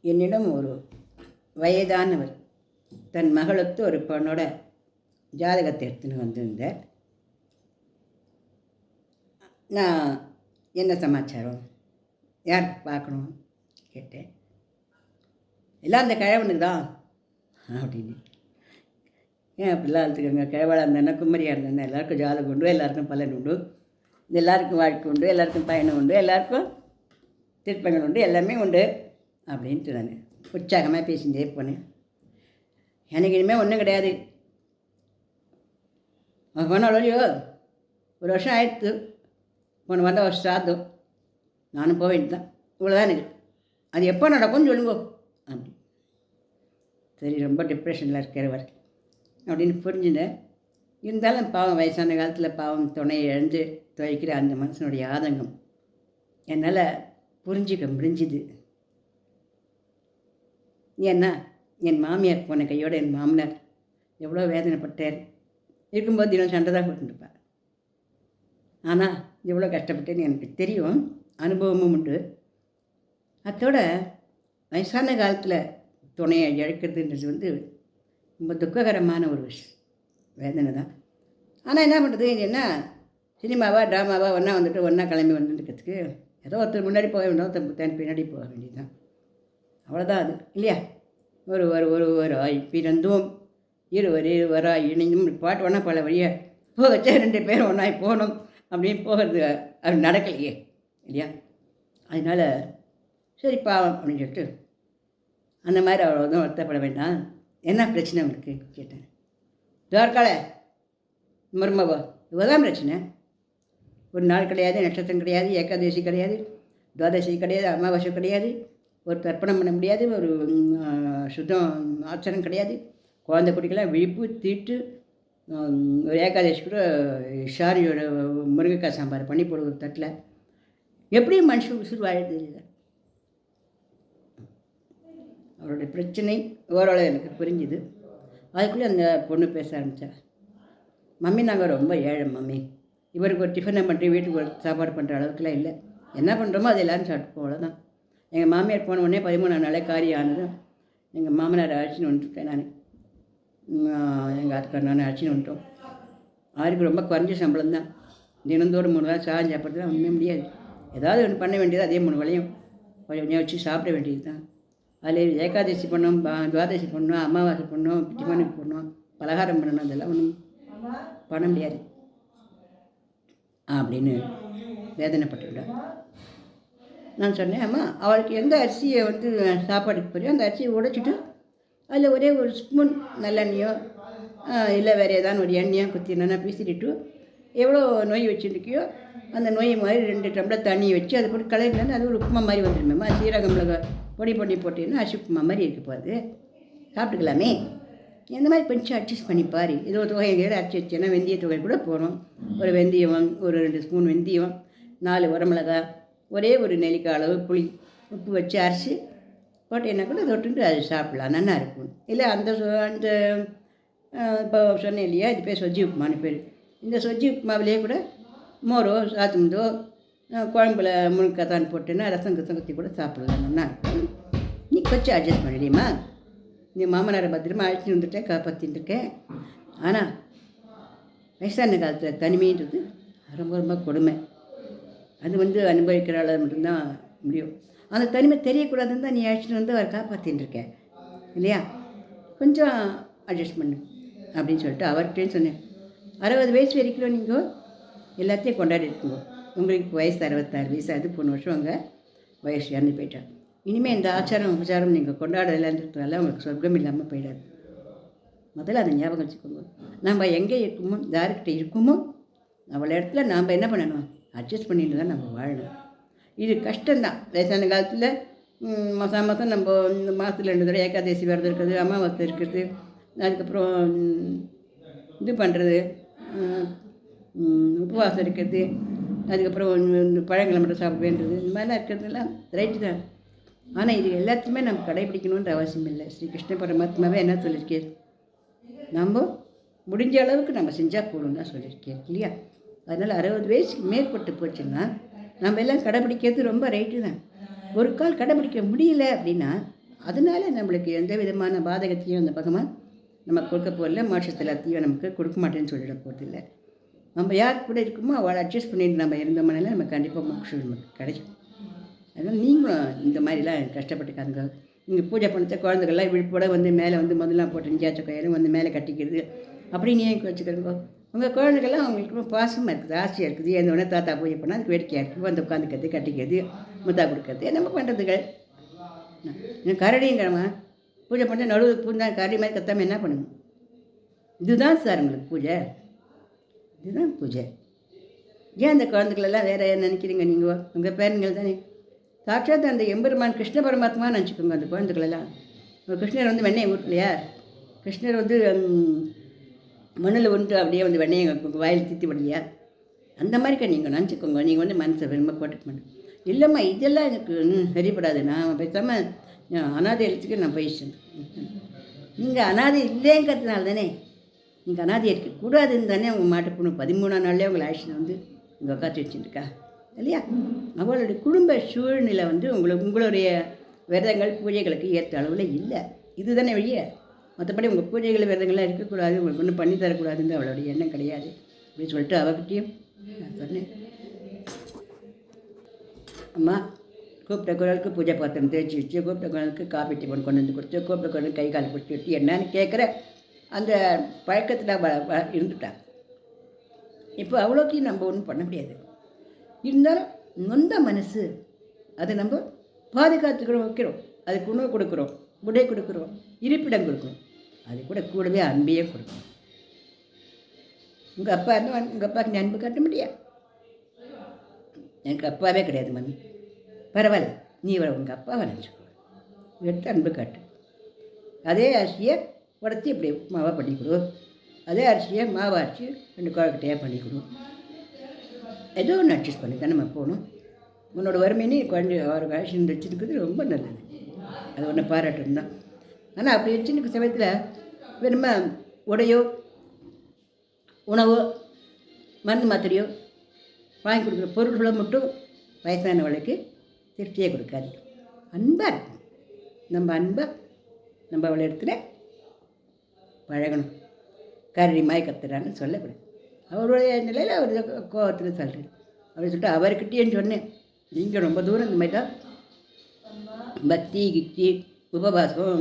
என்னிடம் ஒரு வயதானவர் தன் மகளுக்கு ஒரு பொண்ணோட ஜாதகத்தை எடுத்துன்னு வந்திருந்தேன். நான் என்ன சமாச்சாரம், யார் பார்க்கணும் கேட்டேன். எல்லாம் அந்த கிழவனுக்கு தான் அப்படின்னு. ஏன் அப்படிலாம் அழுத்துக்கோங்க, கிழவளாக இருந்தானே கும்மரியாக இருந்தானே எல்லாருக்கும் ஜாதகம் உண்டு, எல்லாருக்கும் பலன் உண்டு, எல்லாருக்கும் வாழ்க்கை உண்டு, எல்லாருக்கும் பயணம் உண்டு, எல்லாருக்கும் திருப்பங்கள் உண்டு, எல்லாமே உண்டு அப்படின்ட்டு நான் உற்சாகமாக பேசிகிட்டே போனேன். எனக்கு இனிமேல் ஒன்றும் கிடையாது. போனால் வழியோ ஒரு வருஷம் ஆயிடுத்து, போன வந்தால் ஒரு சாதம் நானும் போக வேண்டியதான், இவ்வளோதான் எனக்கு. அது எப்போ நடக்கும்னு சொல்லுங்கோ அப்படி. சரி, ரொம்ப டிப்ரெஷனில் இருக்கிறவர் அப்படின்னு புரிஞ்சுனேன். இருந்தாலும் பாவம், வயசான காலத்தில் பாவம் துணையை இழந்து துவைக்கிற அந்த மனுஷனுடைய ஆதங்கம் என்னால் புரிஞ்சிக்க முடிஞ்சுது. ஏன்னா என் மாமியார் போன கையோடு என் மாமனார் எவ்வளோ வேதனைப்பட்டார். இருக்கும்போது தினம் சண்டை தான் போட்டுருப்பார். ஆனால் எவ்வளோ கஷ்டப்பட்டேன்னு எனக்கு தெரியும், அனுபவமும் உண்டு. அதோட வயசான காலத்தில் துணையை இழக்கிறதுன்றது ரொம்ப துக்ககரமான ஒரு வேதனை தான். ஆனால் என்ன பண்ணுறது, என்ன சினிமாவா ட்ராமாவா ஒன்றா வந்துட்டு ஒன்றா கிளம்பி வந்துட்டுக்கிறதுக்கு ஏதோ ஒருத்தர் முன்னாடி போக வேண்டியது, ஒருத்தர் பின்னாடி போக வேண்டியது தான், அவ்வளோதான் அது இல்லையா. ஒருவராய் பிறந்தோம் இருவராய் இணைந்தும் பாட்டு ஒன்றா பல வழியாக போக வச்சா 2 பேரும் ஒன்றாய் போகணும் அப்படின்னு போகிறது அது நடக்கலையே இல்லையா. அதனால் சரி பாவம் அப்படின்னு சொல்லிட்டு அந்த மாதிரி அவ்வளோதான் வருத்தப்பட வேண்டாம். என்ன பிரச்சனை உங்களுக்கு கேட்டேன். துவார்கால மருமவா இவ்வளோதான் பிரச்சனை. ஒரு நாள் கிடையாது, நட்சத்திரம் கிடையாது, ஏகாதசி கிடையாது, துவாதசி கிடையாது, அமாவாசை கிடையாது, ஒரு தர்ப்பணம் பண்ண முடியாது, ஒரு சுத்தம் ஆச்சரம் கிடையாது, குழந்தை குட்டிக்கெல்லாம் விழிப்பு தீட்டு, ஒரு ஏகாதசி கூட ஷாரியோட முருங்கைக்காய் சாம்பார் பண்ணி போடுற தட்டில் எப்படியும் மனுஷன் உசுறு வாழறது இல்லை. அவருடைய பிரச்சனை ஓரளவு எனக்கு புரிஞ்சுது. அதுக்குள்ளே அந்த பொண்ணு பேச ஆரம்பித்தா. மம்மி நாங்கள் ரொம்ப ஏழை மம்மி, இவருக்கு ஒரு டிஃபனை பண்ணுறேன், வீட்டுக்கு ஒரு சாப்பாடு பண்ணுற அளவுக்குலாம் இல்லை, என்ன பண்ணுறோமோ அது எல்லோரும் சாப்பிட்டு அவ்வளோதான். எங்கள் மாமியார் போன உடனே 13ஆம் நாளே காரியம் ஆனதும் எங்கள் மாமனார் அழைச்சின்னு வந்துட்டேன். நான் எங்கள் ஆத்துக்கார் நான் அழைச்சின்னு வந்துட்டோம். அவருக்கு ரொம்ப குறைஞ்ச சம்பளம் தான், தினந்தோறும் 3 வேளை சாதம் சாப்பிட்றது தான் ஒன்றுமே முடியாது. ஏதாவது ஒன்று பண்ண வேண்டியது, அதே 3 வேளையும் கொஞ்சம் வச்சு சாப்பிட வேண்டியது தான். அதில் ஏகாதசி பண்ணோம், துவாதசி பண்ணோம், அமாவாசை பண்ணோம், டிஃபனுக்கு பண்ணோம், பலகாரம் பண்ணணும், அதெல்லாம் ஒன்றும் பண்ண முடியாது அப்படின்னு வேதனைப்பட்டுவிட்டேன். நான் சொன்னேன், அம்மா அவளுக்கு எந்த அரிசியை சாப்பாடுக்கு போறியோ அந்த அரிசியை உடைச்சிட்டு அதில் ஒரே ஒரு ஸ்பூன் நல்லெண்ணெயோ இல்லை வேறு ஏதாவது ஒரு எண்ணெயோ குத்தி நல்லா பீசிட்டு எவ்வளோ நோய் வச்சுருக்கியோ அந்த நோய் மாதிரி 2 டம்ளர் தண்ணி வச்சு அதை போட்டு கலரிலேருந்து அது ஒரு உப்புமா மாதிரி வந்துடுமேம்மா. சீரகம் மிளகாய் பொடி போட்டீங்கன்னா அரிசி உப்புமா மாதிரி இருக்க போகுது, சாப்பிட்டுக்கலாமே. இந்த மாதிரி கொஞ்சம் அட்ஜஸ்ட் பண்ணிப்பார். ஏதோ தொகைகளை அரைச்சி வச்சேன்னா வெந்தய தொகை கூட போகிறோம். ஒரு வெந்தயம், ஒரு 2 ஸ்பூன் வெந்தயம், 4 வரமிளகாய், ஒரே ஒரு நெல்லிக்காய் அளவு புளி, உப்பு வச்சு அரைச்சி போட்டேன்னா கூட தொட்டுட்டு அது சாப்பிட்லாம், நல்லா இருக்கும். இல்லை அந்த இப்போ சொன்னேன் இல்லையா, இது பேர் சொஜ்ஜி உப்புமான்னு பேர். இந்த சொஜ்ஜி உப்புமாவிலே கூட மோரோ சாத்துமுதோ குழம்புல முழுக்கத்தான் போட்டேன்னா ரசம் குத்தி கூட சாப்பிட்லாம், நல்லா இருக்கும். நீ கொஞ்சம் அட்ஜஸ்ட் பண்ணிடுமா. நீ மாமனாரை பத்திரமா அழைச்சிட்டு வந்துட்டேன், காப்பாற்றின்னு இருக்கேன். ஆனால் வயசான காலத்தில் தனிமைன்றது ரொம்ப ரொம்ப கொடுமை. அது அனுபவிக்கிற அளவு மட்டும்தான் முடியும். அந்த தனிமை தெரியக்கூடாதுன்னு தான் நீ அழைச்சிட்டு வந்து அவர் காப்பாற்றின்னு இருக்கேன் இல்லையா. கொஞ்சம் அட்ஜஸ்ட் பண்ணு அப்படின்னு சொல்லிட்டு அவர்கிட்டேன்னு சொன்னேன். 60 வயசு வரைக்கும் நீங்கள் எல்லாத்தையும் கொண்டாடி இருக்குங்க. உங்களுக்கு வயசு 66 வயசு, அது போன வருஷம் அங்கே வயசு இறந்து போயிட்டார். இனிமேல் இந்த ஆச்சாரம் உபச்சாரம் நீங்கள் கொண்டாடலைன்றதுனால உங்களுக்கு சொர்க்கம் இல்லாமல் போயிடாது. முதல்ல அதை ஞாபகம் வச்சுக்கோங்க. நம்ம எங்கே இருக்குமோ, யாருக்கிட்ட இருக்குமோ அவ்வளோ இடத்துல நாம் என்ன பண்ணணும், அட்ஜஸ்ட் பண்ணிட்டு தான் நம்ம வாழணும். இது கஷ்டம்தான். வயசான காலத்தில் மாதம் நம்ம இந்த மாதத்தில் 2 தடவை ஏகாதசி விரதம் இருக்கிறது, அமாவாசை இருக்கிறது, அதுக்கப்புறம் இது பண்ணுறது, உபவாசம் இருக்கிறது, அதுக்கப்புறம் பழங்களை மட்டும் சாப்பிட வேண்டியது, இந்த மாதிரிலாம் இருக்கிறதுலாம் ரைட்டு தான். ஆனால் இது எல்லாத்தையுமே நம்ம கடைபிடிக்கணுன்ற அவசியம் இல்லை. ஸ்ரீ கிருஷ்ண பரமாத்மாவே என்ன சொல்லியிருக்கேன், நம்ம முடிஞ்ச அளவுக்கு நம்ம செஞ்சால் போகணும் தான் சொல்லியிருக்கேன் இல்லையா. அதனால் 60 வயசுக்கு மேற்பட்டு போச்சுன்னா நம்ம எல்லாம் கடைப்பிடிக்கிறது ரொம்ப ரைட்டு தான். ஒரு கால் கடைப்பிடிக்க முடியல அப்படின்னா அதனால நம்மளுக்கு எந்த விதமான பாதகத்தையும் அந்த பகவான் நம்ம கொடுக்க போகல, மோட்சத்தில் எல்லாத்தையும் நமக்கு கொடுக்க மாட்டேன்னு சொல்லிட போகிறதில்ல. நம்ம யார் கூட இருக்குமோ அவளை அட்ஜஸ்ட் பண்ணிட்டு நம்ம இருந்தோம்னால நம்ம கண்டிப்பாக மோட்சம் நமக்கு கிடைக்கும். அதனால் நீங்களும் இந்த மாதிரிலாம் கஷ்டப்பட்டுக்காதுங்க. நீங்கள் பூஜை பண்ணத்த குழந்தைகள்லாம் விழிப்போட வந்து மேலே வந்து முதலாம் போட்டு நிஞ்சாச்ச கயிறு வந்து மேலே கட்டிக்கிறது அப்படின்னு ஏன் வச்சுக்கிறோங்க. உங்கள் குழந்தைகள்லாம் அவங்களுக்கு பாசமாக இருக்குது, ஆசையாக இருக்குது. எந்தோடனே தாத்தா பூஜை பண்ணால் அதுக்கு வேடிக்கையாக இருக்குது, வந்து உட்காந்துக்கிறது, கட்டிக்கிறது, முத்தா கொடுக்கறது நம்ம பண்ணுறதுகள். கரடிங்கிறவன் பூஜை பண்ண நடுவுக்கு பூந்தா கரடி மாதிரி கத்தாமல் என்ன பண்ணுங்க? இதுதான் சார் உங்களுக்கு பூஜை, இதுதான் பூஜை. ஏன் அந்த குழந்தைகளெல்லாம் வேறு என்ன நினைக்கிறீங்க? நீங்கள் உங்கள் பேரன்கள் தானே. சாட்சாத் அந்த எம்பெருமான் கிருஷ்ண பரமாத்மா நினச்சிக்கோங்க அந்த குழந்தைகளெல்லாம். கிருஷ்ணர் வந்து வெண்ணெயை ஊட்டலையா? கிருஷ்ணர் வந்து மண்ணில் ஒன்று அப்படியே வந்து வெண்ணெயை வாயில் தித்தி விடலையா? அந்த மாதிரிக்கா நீங்கள் நினச்சிக்கோங்க. நீங்கள் வந்து மனசை ரொம்ப போட்டுக்க மாட்டேன். இல்லைம்மா இதெல்லாம் எனக்கு சரிப்படாது, நான் பேசாமல் அனாதை எழுத்துக்கு நான் போயிட்டேன். நீங்கள் அனாதை இல்லைங்கிறதுனால தானே, நீங்கள் அனாதை இருக்கக்கூடாதுன்னு தானே உங்கள் மாட்டு பொண்ணு 13ஆம் நாள்லேயே உங்களை ஆக்ஷன் வந்து இங்கே உட்காந்து வச்சுருக்கா இல்லையா? அவளுடைய குடும்ப சூழ்நிலை வந்து உங்களுடைய விரதங்கள் பூஜைகளுக்கு ஏற்ற அளவில் இல்லை. இது தானே வழிய. மற்றபடி உங்கள் பூஜைகள் விரதங்கள்லாம் இருக்கக்கூடாது, உங்களுக்கு ஒன்றும் பண்ணி தரக்கூடாதுன்னு அவளுடைய எண்ணம் கிடையாது அப்படின்னு சொல்லிட்டு அவகிட்டையும் நான் சொன்னேன். அம்மா கூப்பிட்ட குரலுக்கு பூஜை பாத்திரம் தேய்ச்சி வச்சு, கூப்பிட்ட குரலுக்கு காப்பி டிஃபன் கொண்டு வந்து கொடுத்து, கூப்பிட்ட குரலுக்கு கை கால் பிடிச்சி விட்டு என்னன்னு கேட்குற அந்த பழக்கத்தில் இருந்துட்டாங்க. இப்போ அவ்வளோத்தையும் நம்ம ஒன்றும் பண்ண முடியாது. இருந்தாலும் நொந்த மனசு அதை நம்ம பாதுகாத்துக்கிறோம், வைக்கிறோம். அதுக்கு உணவு கொடுக்குறோம், உடை கொடுக்குறோம், இருப்பிடம் கொடுக்குறோம். அது கூடவே அன்பையே கொடுக்கணும். உங்கள் அப்பா இருந்தால் உங்கள் அப்பாவுக்கு நீ அன்பு காட்ட முடியாது. எனக்கு அப்பாவே கிடையாது மம்மி, பரவாயில்ல நீ உங்கள் அப்பாவை நினச்சிக்கோ, எடுத்து அன்பு காட்டு. அதே அரிசியை உடச்சி இப்படி மாவாக பண்ணி கொடு, அதே அரிசியை மாவை அரைச்சி 2 குழக்கட்டையாக பண்ணி கொடு. ஏதோ ஒன்று அட்ஜஸ்ட் பண்ணி தான் நம்ம போகணும். உன்னோட வறுமையினே குழந்தை ஒரு ஆக்ஷன் வச்சுருக்குது ரொம்ப நல்லது, அது ஒன்று பாராட்டும் தான். ஆனால் அப்படி வச்சுருக்க சமயத்தில் வெறும உடையோ உணவோ மருந்து மாத்திரையோ வாங்கி கொடுக்குற பொருள்களை மட்டும் வயசானவளுக்கு திருப்தியே கொடுக்காது. அன்பாக இருக்கும். நம்ம அன்பாக நம்ம அவளை இடத்துல பழகணும். கரடி மாய் கத்துறான்னு சொல்லக்கூடாது. அவருடைய நிலையில் அவர் கோபத்தில் சொல்கிறார் அப்படின்னு சொல்லிட்டு அவர்கிட்டேன்னு சொன்னேன். நீங்கள் ரொம்ப தூரம் இந்த மாதிரி தான் பக்தி கிக்தி உபவாசம்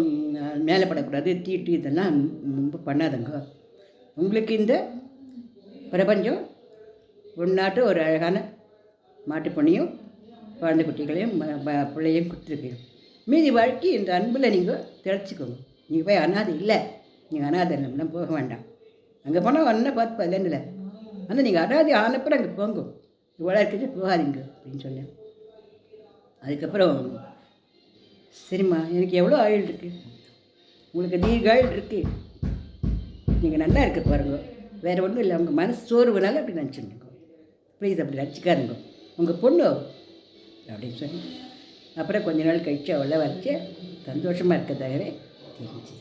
மேலே படக்கூடாது, தீட்டு இதெல்லாம் ரொம்ப பண்ணாதங்க. உங்களுக்கு இந்த பிரபஞ்சம் ஒன்றாட்டு ஒரு அழகான மாட்டுப்பொண்ணையும் குழந்தை குட்டிகளையும் பிள்ளையும் கொடுத்துருக்கு. மீதி வாழ்க்கை இந்த அன்பில் நீங்கள் திளைச்சிக்கோங்க. நீங்கள் போய் அனாதை இல்லை, நீங்கள் அனாதை இல்லைன்னா போக வேண்டாம். அங்கே போனால் ஒன்றை பார்த்து இல்லைன்னு, ஆனால் நீங்கள் அனாதை ஆனப்பறம் அங்கே போங்க, இவ்வளோ இருக்குது போகாதீங்க அப்படின்னு சொன்னேன். அதுக்கப்புறம் சரிம்மா எனக்கு எவ்வளோ ஆயுள் இருக்குது, உங்களுக்கு தீர்காயுள் இருக்குது, நீங்கள் நல்லா இருக்க பாருங்க, வேறு ஒன்றும் இல்லை, உங்கள் மனசு சோர்வுனால அப்படி நினச்சிருங்க, ப்ளீஸ் அப்படி நினச்சிக்காருங்க, உங்கள் பொண்ணு அப்படின்னு சொல்லி அப்புறம் கொஞ்ச நாள் கழிச்சு அவளை வச்சு சந்தோஷமாக இருக்க தவிர தெரிஞ்சுது.